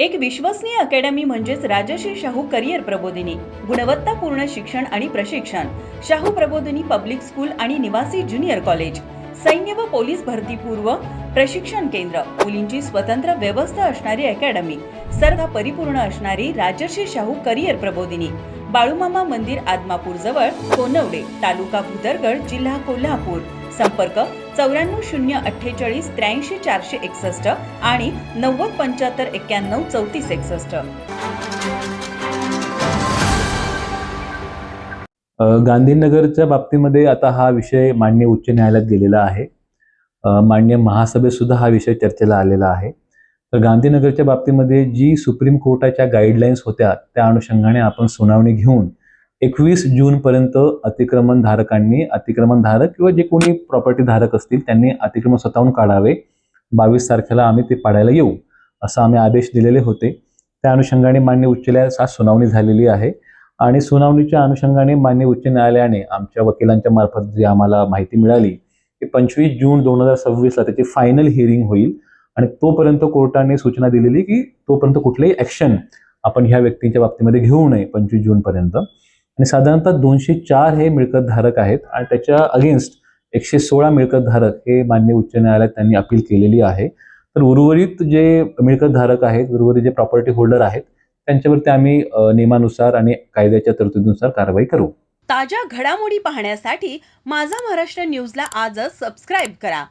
एक विश्वसनीय अकॅडमी म्हणजेच राजश्री शाहू करिअर प्रबोधिनी. गुणवत्तापूर्ण शिक्षण आणि प्रशिक्षण. शाहू प्रबोधिनी पब्लिक स्कूल आणि निवासी ज्युनियर कॉलेज. सैन्य व पोलीस भरतीपूर्व प्रशिक्षण केंद्र. मुलींची स्वतंत्र व्यवस्था असणारी अकॅडमी. सर्व परिपूर्ण असणारी राजश्री शाहू करिअर प्रबोधिनी. बाळूमामा मंदिर आदमापूर जवळ, सोनवडे, तालुका भुदरगड, जिल्हा कोल्हापूर. संपर्क 94 048 83 461 आणि 90 75 91 34 61. गांधीनगरच्या बाबतीमध्ये आता हा विषय माननीय उच्च न्यायालयात गेलेला आहे. माननीय महासभेत सुद्धा हा विषय चर्चेला आलेला आहे. तर गांधीनगरच्या बाबतीमध्ये जी सुप्रीम कोर्टाच्या गाईडलाईन्स होत्या त्या अनुषंगाने आपण सुनावणी घेऊन 21 जूनपर्यंत अतिक्रमणधारक किंवा जे कोणी प्रॉपर्टी धारक असतील त्यांनी अतिक्रमण स्वतःहून काढावे. 22 तारखेला आम्ही ते पाडायला येऊ असं आम्ही आदेश दिलेले होते. त्या अनुषंगाने माननीय उच्च न्यायालयात आज सुनावणी झालेली आहे आणि सुनावणीच्या अनुषंगाने माननीय उच्च न्यायालयाने आमच्या वकिलांच्या मार्फत जी आम्हाला माहिती मिळाली की 25 जून 2026 त्याची फायनल हिअरिंग होईल आणि तोपर्यंत कोर्टाने सूचना दिलेली की तोपर्यंत कुठलेही ऍक्शन आपण ह्या व्यक्तींच्या बाबतीमध्ये घेऊ नये 25 जूनपर्यंत. आणि साधारणतः 204 हे मिळकत धारक आहेत आणि त्याच्या अगेन्स्ट 116 मिळकत धारक हे माननीय उच्च न्यायालयात त्यांनी अपील केलेली आहे. तर उर्वरित जे मिळकत धारक आहेत, उर्वरित जे प्रॉपर्टी होल्डर आहेत त्यांच्यावरती आम्ही नियमानुसार आणि कायद्याच्या तरतुदीनुसार कारवाई करू. ताज्या घडामोडी पाहण्यासाठी माझा महाराष्ट्र न्यूजला आजच सबस्क्राईब करा.